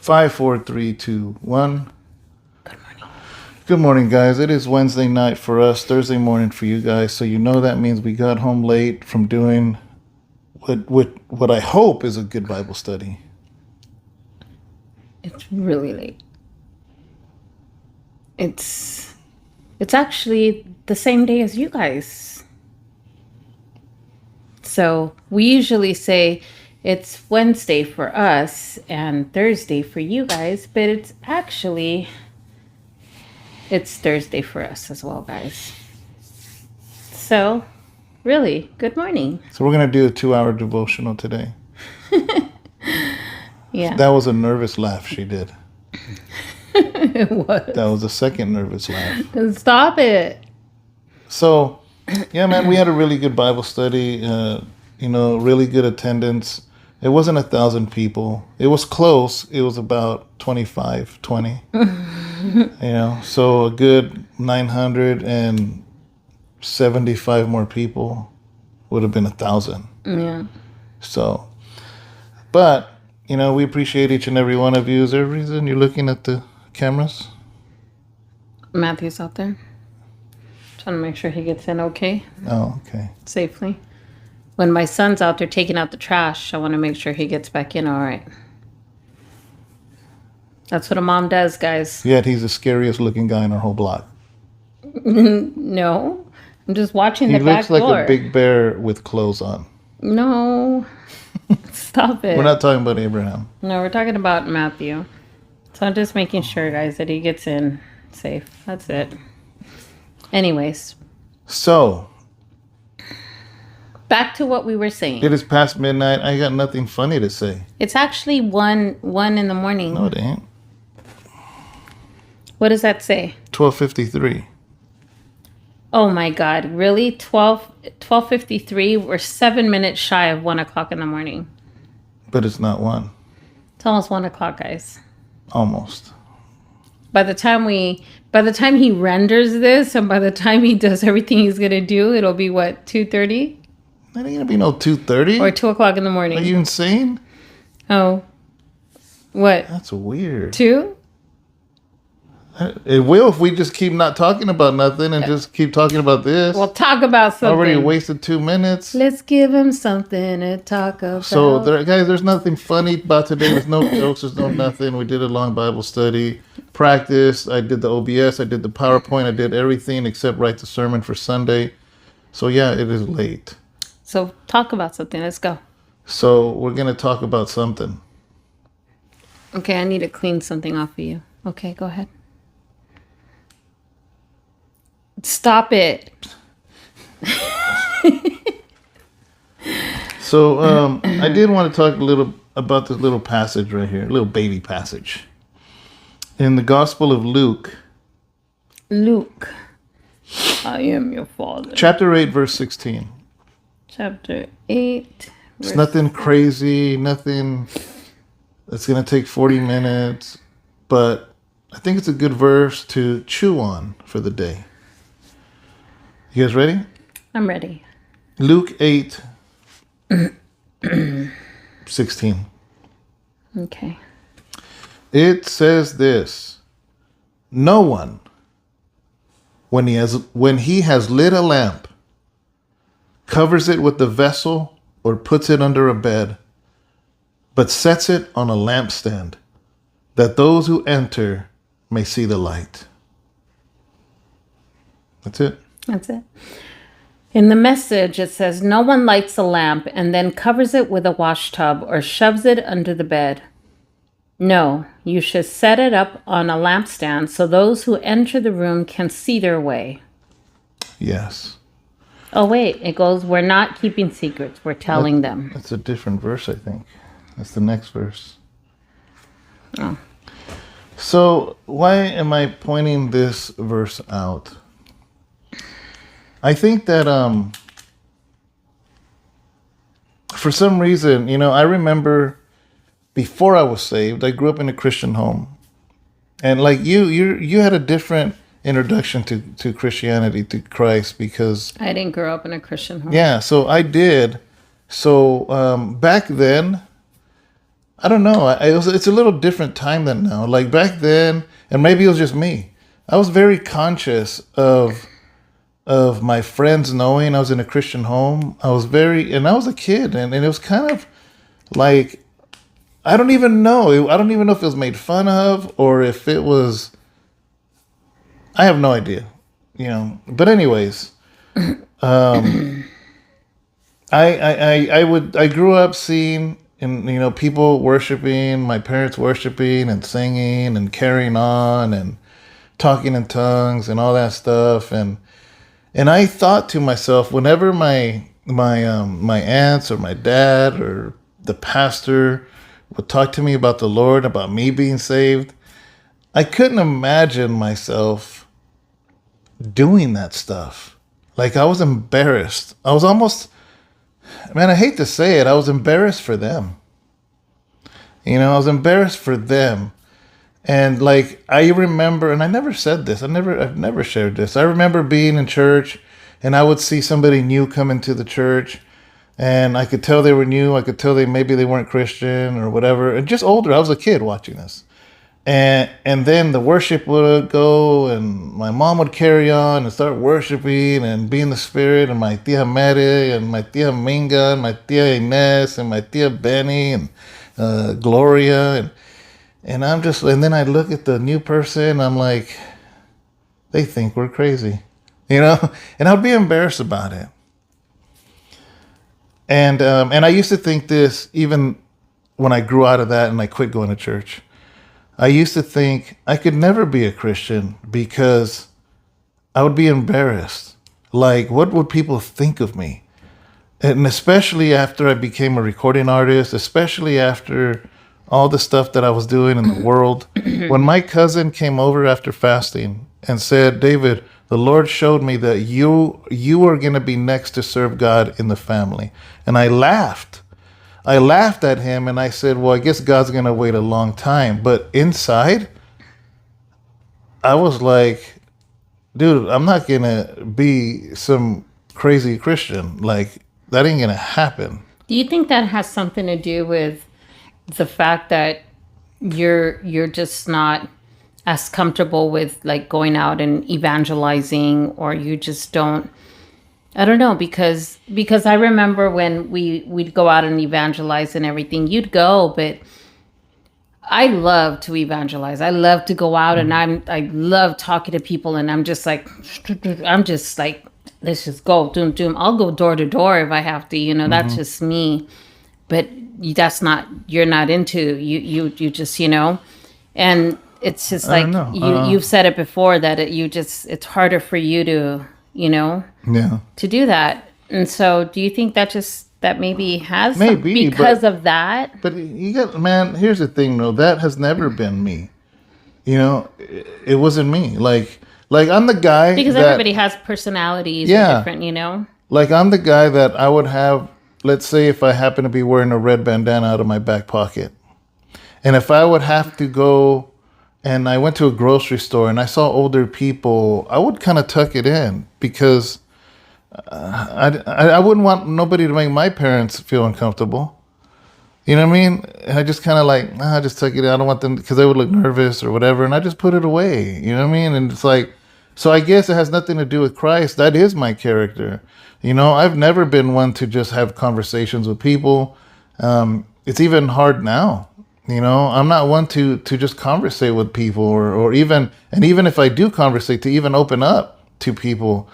5, 4, 3, 2, 1. Good morning. Good morning, guys. It is Wednesday night for us, Thursday morning for you guys. So you know that means we got home late from doing what I hope is a good Bible study. It's really late. It's actually the same day as you guys. So we usually say it's Wednesday for us and Thursday for you guys, but it's Thursday for us as well, guys. So, really, good morning. So we're going to do a 2-hour devotional today. Yeah. That was a nervous laugh she did. It was. That was the second nervous laugh. Stop it. So, yeah, man, we had a really good Bible study. Really good attendance. It wasn't 1,000 people. It was close. It was about 25, 20. So a good 975 more people would have been 1,000. Yeah. So, but, we appreciate each and every one of you. Is there a reason you're looking at the cameras? Matthew's out there. Trying to make sure he gets in okay. Oh, okay. Safely. When my son's out there taking out the trash, I want to make sure he gets back in all right. That's what a mom does, guys. Yet he's the scariest looking guy in our whole block. No. I'm just watching the back door. He looks like a big bear with clothes on. No. Stop it. We're not talking about Abraham. No, we're talking about Matthew. So I'm just making sure, guys, that he gets in safe. That's it. Anyways. So. Back to what we were saying. It is past midnight. I got nothing funny to say. It's actually 1 in the morning. No, it ain't. What does that say? 12:53. Oh my God! Really? 12:53. We're 7 minutes shy of 1 o'clock in the morning. But it's not 1. It's almost 1 o'clock, guys. Almost. By the time he renders this, and by the time he does everything he's gonna do, it'll be what, 2:30? That ain't gonna be no 2:30. Or 2 o'clock in the morning. Are you insane? Oh. What? That's weird. 2? It will if we just keep not talking about nothing and just keep talking about this. We'll talk about something. Already wasted 2 minutes. Let's give him something to talk about. So, guys, there's nothing funny about today. There's no jokes. There's no nothing. We did a long Bible study. Practice. I did the OBS. I did the PowerPoint. I did everything except write the sermon for Sunday. So, yeah, it is late. So, talk about something. Let's go. So, we're going to talk about something. Okay, I need to clean something off of you. Okay, go ahead. Stop it. So, I did want to talk a little about this little passage right here, a little baby passage. In the Gospel of Luke. Luke, I am your father. Chapter 8, verse 16. Chapter 8. It's nothing crazy, nothing that's going to take 40 minutes, but I think it's a good verse to chew on for the day. You guys ready? I'm ready. Luke 8, 16. Okay. It says this: no one, when he has lit a lamp, covers it with the vessel or puts it under a bed, but sets it on a lampstand, that those who enter may see the light. That's it. That's it. In the Message, it says, no one lights a lamp and then covers it with a wash tub or shoves it under the bed. No, you should set it up on a lampstand so those who enter the room can see their way. Yes. Oh, wait, it goes, we're not keeping secrets, we're telling them. That's a different verse, I think. That's the next verse. Oh. So, why am I pointing this verse out? I think that for some reason, I remember before I was saved, I grew up in a Christian home. And like you had a different introduction to Christianity, to Christ, because I didn't grow up in a Christian home. Yeah, so I did. So back then, I don't know. It's a little different time than now. Like back then, and maybe it was just me. I was very conscious of my friends knowing I was in a Christian home. And I was a kid, and it was kind of like I don't even know. I don't even know if it was made fun of or if it was. I have no idea, you know. But anyways, I grew up seeing and people worshiping, my parents worshiping and singing and carrying on and talking in tongues and all that stuff and I thought to myself whenever my aunts or my dad or the pastor would talk to me about the Lord, about me being saved, I couldn't imagine myself doing that stuff. Like I was embarrassed. I was almost, man, I hate to say it, I was embarrassed for them. I was embarrassed for them. And like I remember, and I never said this, I've never shared this. I remember being in church and I would see somebody new come into the church and I could tell they were new. I could tell maybe they weren't Christian or whatever. And just older. I was a kid watching this. And then the worship would go and my mom would carry on and start worshiping and be in the spirit, and my tia Mary and my tia Minga and my tia Ines and my tia Benny and Gloria and and then I look at the new person, I'm like, they think we're crazy, and I'd be embarrassed about it. And I used to think this even when I grew out of that and I quit going to church. I used to think I could never be a Christian because I would be embarrassed. Like, what would people think of me? And especially after I became a recording artist, especially after all the stuff that I was doing in the world. When my cousin came over after fasting and said, David, the Lord showed me that you are going to be next to serve God in the family. And I laughed. I laughed at him and I said, well, I guess God's going to wait a long time. But inside, I was like, dude, I'm not going to be some crazy Christian. Like, that ain't going to happen. Do you think that has something to do with the fact that you're just not as comfortable with like going out and evangelizing, or you just don't? I don't know, because I remember when we'd go out and evangelize and everything, you'd go, but I love to evangelize. I love to go out and I love talking to people, and I'm just like, let's just go, doom, doom. I'll go door to door if I have to, that's just me. But that's not, you're not into, you just, and it's just like, you've said it before that it's harder for you to, to do that. And so do you think that maybe has because of that? But man, here's the thing though, that has never been me. It wasn't me. Like I'm the guy because everybody has personalities, different, Like I'm the guy that I would have, let's say if I happen to be wearing a red bandana out of my back pocket, and if I would have to go and I went to a grocery store and I saw older people, I would kind of tuck it in because I wouldn't want nobody to make my parents feel uncomfortable. You know what I mean? And I just kind of like, I just tuck it in. I don't want them, because they would look nervous or whatever, and I just put it away. You know what I mean? And it's like, so I guess it has nothing to do with Christ. That is my character. I've never been one to just have conversations with people. It's even hard now. I'm not one to just conversate with people or even if I do conversate, to even open up to people.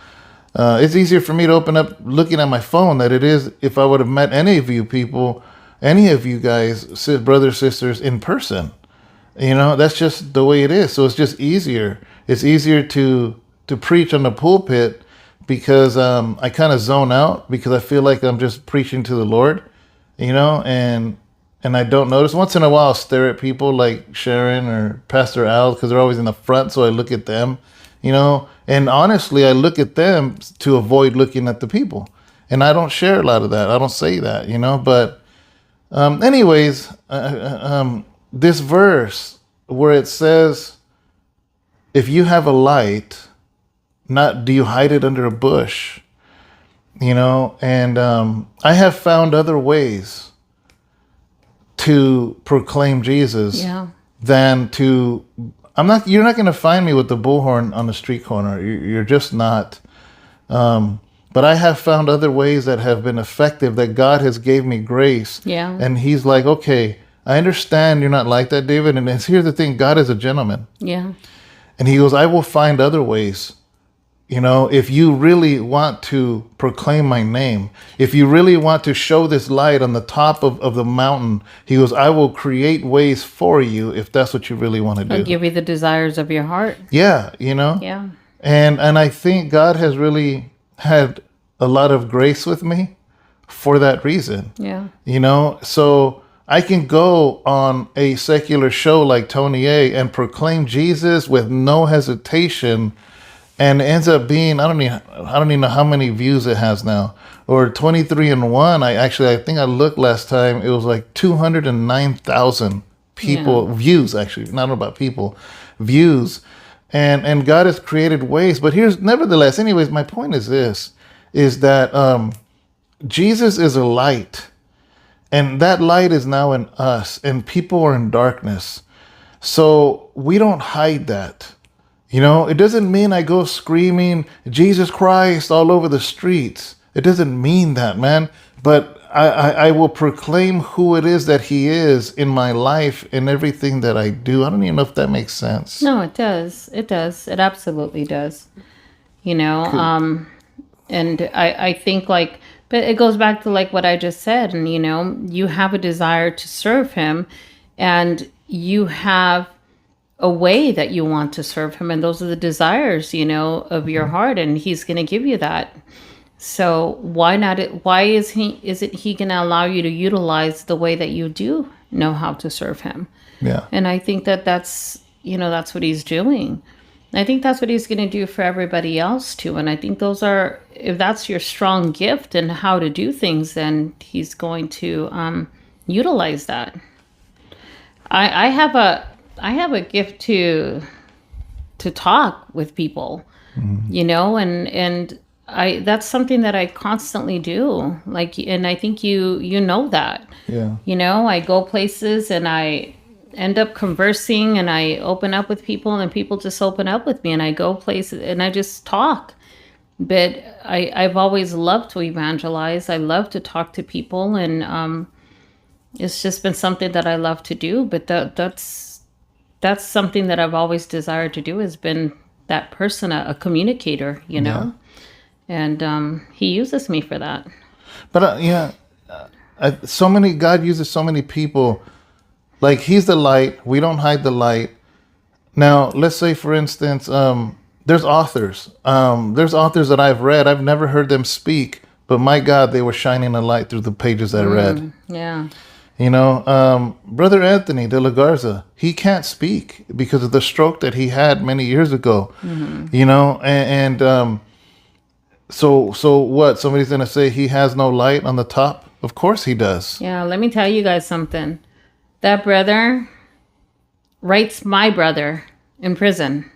It's easier for me to open up looking at my phone than it is if I would have met any of you people, any of you guys, brothers, sisters, in person. That's just the way it is. So it's just easier. It's easier to preach on the pulpit because I kind of zone out because I feel like I'm just preaching to the Lord, and I don't notice. Once in a while, I'll stare at people like Sharon or Pastor Al because they're always in the front, so I look at them, And honestly, I look at them to avoid looking at the people. And I don't share a lot of that. I don't say that, But anyways, this verse where it says, if you have a light, not do you hide it under a bush, And I have found other ways to proclaim Jesus Yeah. than to. You're not going to find me with the bullhorn on the street corner. You're just not. But I have found other ways that have been effective, that God has gave me grace. Yeah. And he's like, okay, I understand you're not like that, David. And here's the thing, God is a gentleman. Yeah. And he goes, I will find other ways. If you really want to proclaim my name, if you really want to show this light on the top of the mountain, he goes, I will create ways for you if that's what you really want to do. I'll give you the desires of your heart. Yeah, Yeah. And I think God has really had a lot of grace with me for that reason. Yeah. So I can go on a secular show like Tony A and proclaim Jesus with no hesitation, and it ends up being I don't even know how many views it has now. Or 23-1. I think I looked last time. It was like 209,000 people views. Actually, not about people, views. And God has created ways. But nevertheless, anyways, my point is this: is that Jesus is a light, and that light is now in us, and people are in darkness. So we don't hide that. It doesn't mean I go screaming Jesus Christ all over the streets. It doesn't mean that, man. But I will proclaim who it is that he is in my life and everything that I do. I don't even know if that makes sense. No, it does. It does. It absolutely does. And I think but it goes back to like what I just said. And, you have a desire to serve him, and you have a way that you want to serve him, and those are the desires of your heart, and he's going to give you that. So why not? Why isn't he going to allow you to utilize the way that you do know how to serve him? Yeah. And I think that's what he's doing. I think that's what he's going to do for everybody else too. And I think if that's your strong gift and how to do things, then he's going to utilize that. I have a gift to talk with people, and that's something that I constantly do. And I think you know that. Yeah. I go places and I end up conversing, and I open up with people, and people just open up with me, and I go places and I just talk. But I've always loved to evangelize. I love to talk to people, and it's just been something that I love to do. But that's something that I've always desired to do, has been that person, a communicator, Yeah. And he uses me for that. But God uses so many people. Like, he's the light. We don't hide the light. Now, let's say, for instance, there's authors. There's authors that I've read. I've never heard them speak, but my God, they were shining a light through the pages I read. Yeah. Brother Anthony de la Garza, he can't speak because of the stroke that he had many years ago. Mm-hmm. So what? Somebody's going to say he has no light on the top? Of course he does. Yeah, let me tell you guys something. That brother writes my brother in prison,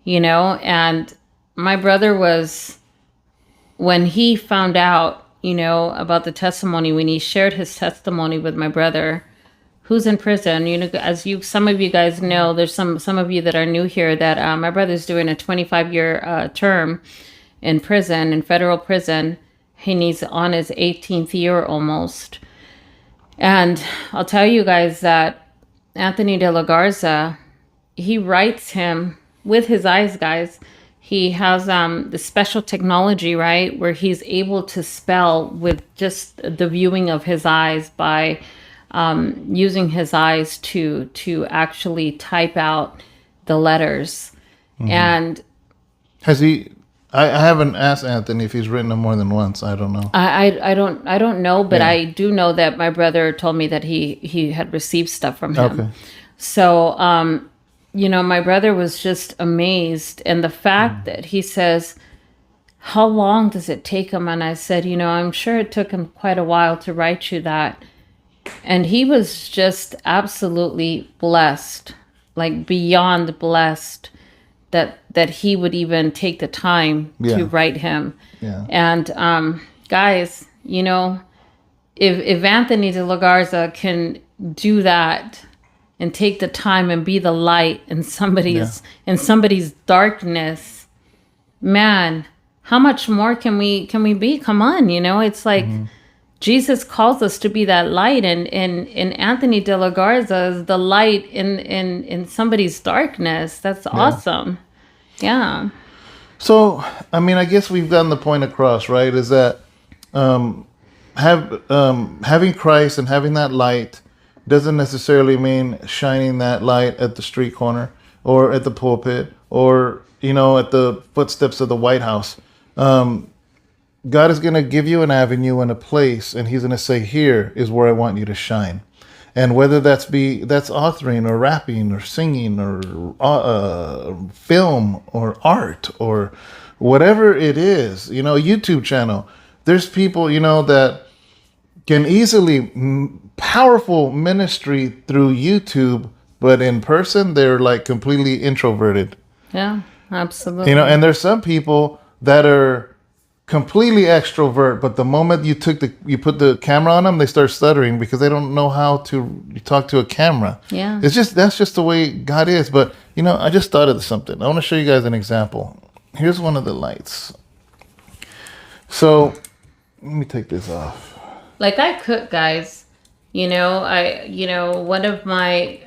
and my brother was, when he found out, about the testimony, when he shared his testimony with my brother, who's in prison, some of you guys know, there's some of you that are new here, that my brother's doing a 25-year term in prison, in federal prison. He's on his 18th year almost. And I'll tell you guys that Anthony de la Garza, he writes him with his eyes, guys. He has the special technology, right, where he's able to spell with just the viewing of his eyes, by using his eyes to actually type out the letters. Mm-hmm. And has he? I haven't asked Anthony if he's written them more than once. I don't know. I don't know, but yeah. I do know that my brother told me that he had received stuff from him. Okay. So my brother was just amazed, and the fact that he says, "How long does it take him?" And I said, I'm sure it took him quite a while to write you that. And he was just absolutely blessed, like beyond blessed, that he would even take the time to write him. Yeah. And guys, if Anthony de la Garza can do that and take the time and be the light in somebody's darkness, man, how much more can we be? Come on, it's like Jesus calls us to be that light, and Anthony de la Garza is the light in somebody's darkness. That's awesome. Yeah. So, I mean, I guess we've gotten the point across, right? Is that having Christ and having that light doesn't necessarily mean shining that light at the street corner or at the pulpit or, at the footsteps of the White House. God is going to give you an avenue and a place, and he's going to say, here is where I want you to shine. And whether that's authoring or rapping or singing or film or art or whatever it is, YouTube channel, there's people, that can easily powerful ministry through YouTube, but in person, they're like completely introverted. Yeah, absolutely. And there's some people that are completely extrovert, but the moment you put the camera on them, they start stuttering because they don't know how to talk to a camera. Yeah. That's just the way God is. But I just thought of something. I want to show you guys an example. Here's one of the lights. So let me take this off. Like I cook, guys. One of my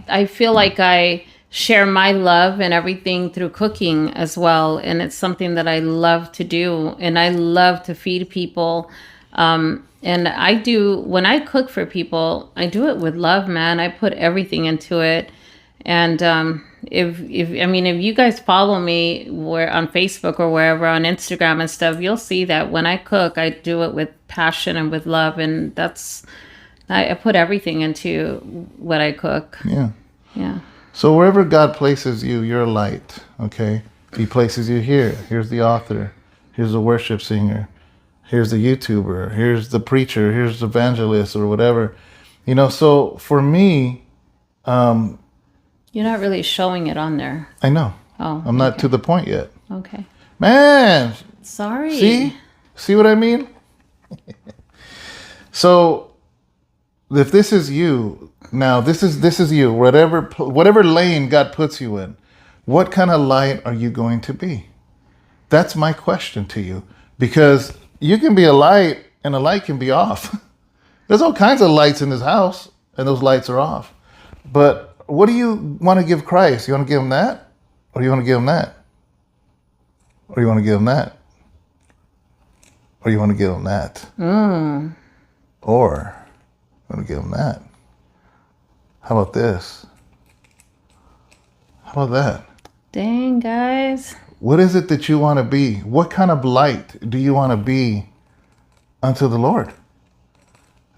I feel like I share my love and everything through cooking as well, and it's something that I love to do, and I love to feed people, and I do, when I cook for people, I do it with love, man. I put everything into it. And if you guys follow me on Facebook or wherever, on Instagram and stuff, you'll see that when I cook, I do it with passion and with love, and I put everything into what I cook. Yeah. So wherever God places you, you're a light, okay? He places you here. Here's the author. Here's the worship singer. Here's the YouTuber. Here's the preacher. Here's the evangelist or whatever. So for me... You're not really showing it on there. I know. Oh, I'm not to the point yet. Okay. Man! Sorry. See what I mean? So, if this is you... Now, this is you. Whatever lane God puts you in, what kind of light are you going to be? That's my question to you. Because you can be a light, and a light can be off. There's all kinds of lights in this house, and those lights are off. But what do you want to give Christ? You want to give him that? Or you want to give him that? Or you want to give him that? Or you want to give him that? Or you want to give him that? How about this? How about that? Dang, guys. What is it that you want to be? What kind of light do you want to be unto the Lord?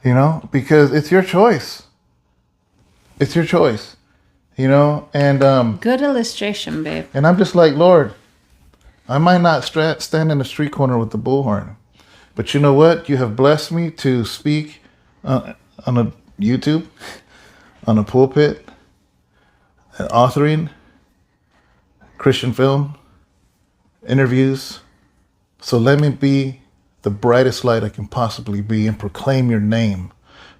Because it's your choice. It's your choice. And... Good illustration, babe. And I'm just like, Lord, I might not stand in the street corner with the bullhorn. But you know what? You have blessed me to speak on a YouTube, on a pulpit, authoring, Christian film, interviews. So let me be the brightest light I can possibly be and proclaim your name.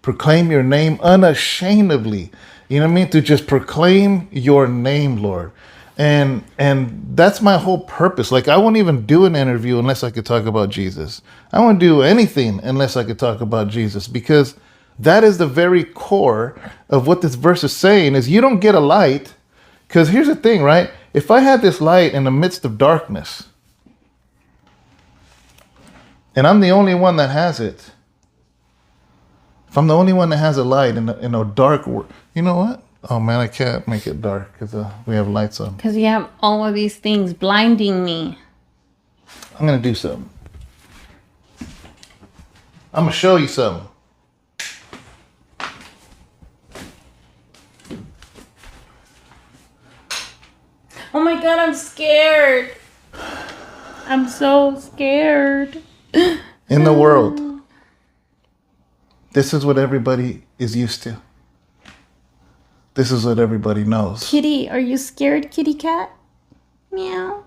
Proclaim your name unashamedly. You know what I mean? To just proclaim your name, Lord. And that's my whole purpose. Like, I won't even do an interview unless I could talk about Jesus. I won't do anything unless I could talk about Jesus, because that is the very core of what this verse is saying, is you don't get a light. Because here's the thing, right? If I had this light in the midst of darkness, and I'm the only one that has it, if I'm the only one that has a light in a dark world, you know what? Oh man, I can't make it dark because we have lights on. Because you have all of these things blinding me. I'm going to do something. I'm going to show you something. Oh my God, I'm scared. I'm so scared. In the world, this is what everybody is used to. This is what everybody knows. Kitty, are you scared, kitty cat? Meow.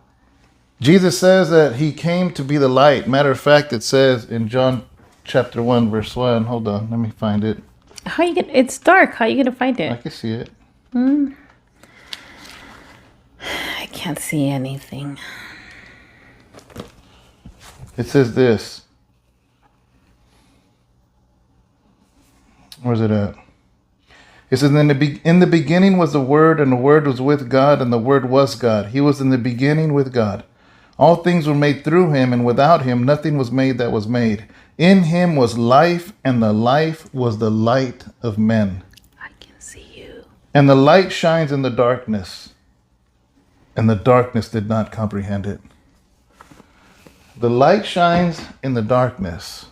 Jesus says that he came to be the light. Matter of fact, it says in John chapter 1, verse 1. Hold on, let me find it. How you get? It's dark. How you gonna find I it? can see it. I can't see anything. It says this. Where's it at? It says, in the beginning was the Word, and the Word was with God, and the Word was God. He was in the beginning with God. All things were made through him, and without him nothing was made that was made. In him was life, and the life was the light of men. I can see you. And the light shines in the darkness, and the darkness did not comprehend it. The light shines in the darkness,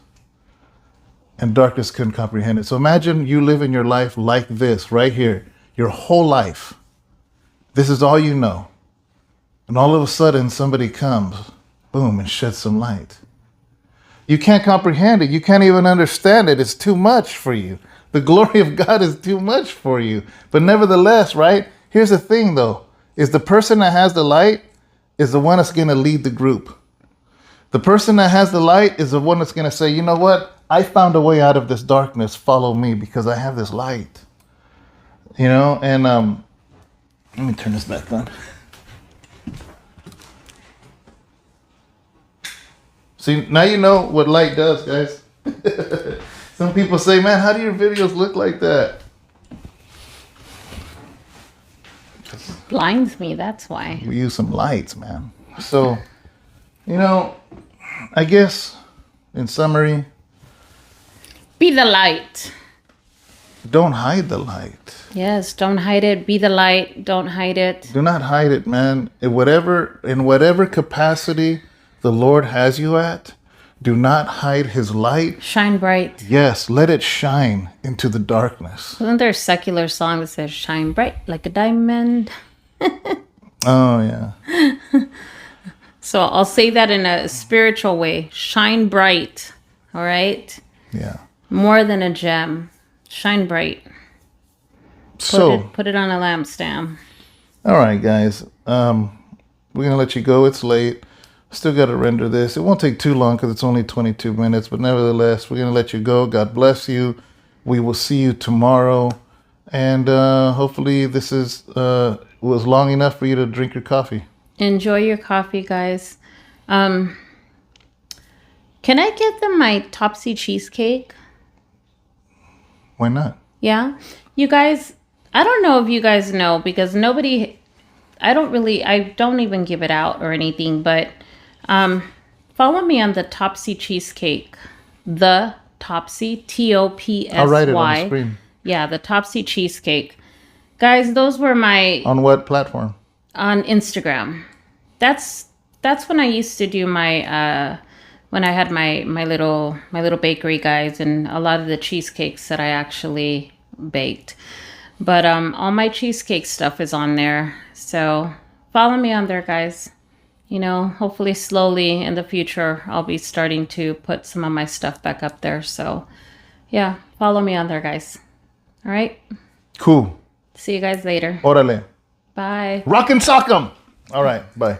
and darkness couldn't comprehend it. So imagine you living your life like this, right here, your whole life. This is all you know. And all of a sudden, somebody comes, boom, and sheds some light. You can't comprehend it. You can't even understand it. It's too much for you. The glory of God is too much for you. But nevertheless, right? Here's the thing, though, is the person that has the light is the one that's going to lead the group. The person that has the light is the one that's going to say, you know what? I found a way out of this darkness. Follow me because I have this light. You know, and let me turn this back on. See, now you know what light does, guys. Some people say, man, how do your videos look like that? Blinds me, that's why. We use some lights, man. So, you know, I guess in summary, Be the light. don't hide the light. Yes, don't hide it. Be the light. Don't hide it. Do not hide it, man. In whatever capacity the Lord has you at, do not hide his light. Shine bright. Yes, let it shine into the darkness. Isn't there a secular song that says shine bright like a diamond? Oh, yeah. So I'll say that in a spiritual way. Shine bright. All right? Yeah. More than a gem. Shine bright. Put it on a lampstand. All right, guys. We're going to let you go. It's late. Still got to render this. It won't take too long because it's only 22 minutes. But nevertheless, we're going to let you go. God bless you. We will see you tomorrow. And hopefully this was long enough for you to drink your coffee. Enjoy your coffee, guys. Can I give them my Topsy cheesecake? Why not? Yeah. You guys, I don't know if you guys know because I don't even give it out or anything, but follow me on the Topsy cheesecake. The Topsy, Topsy. I'll write it on the screen. Yeah, the Topsy cheesecake. Guys, those were my... On what platform? On Instagram. That's when I used to do my... when I had my little bakery, guys, and a lot of the cheesecakes that I actually baked. But all my cheesecake stuff is on there. So follow me on there, guys. You know, hopefully slowly in the future, I'll be starting to put some of my stuff back up there. So yeah, follow me on there, guys. All right. Cool. See you guys later. Órale. Bye. Rock and sock 'em. All right. Bye.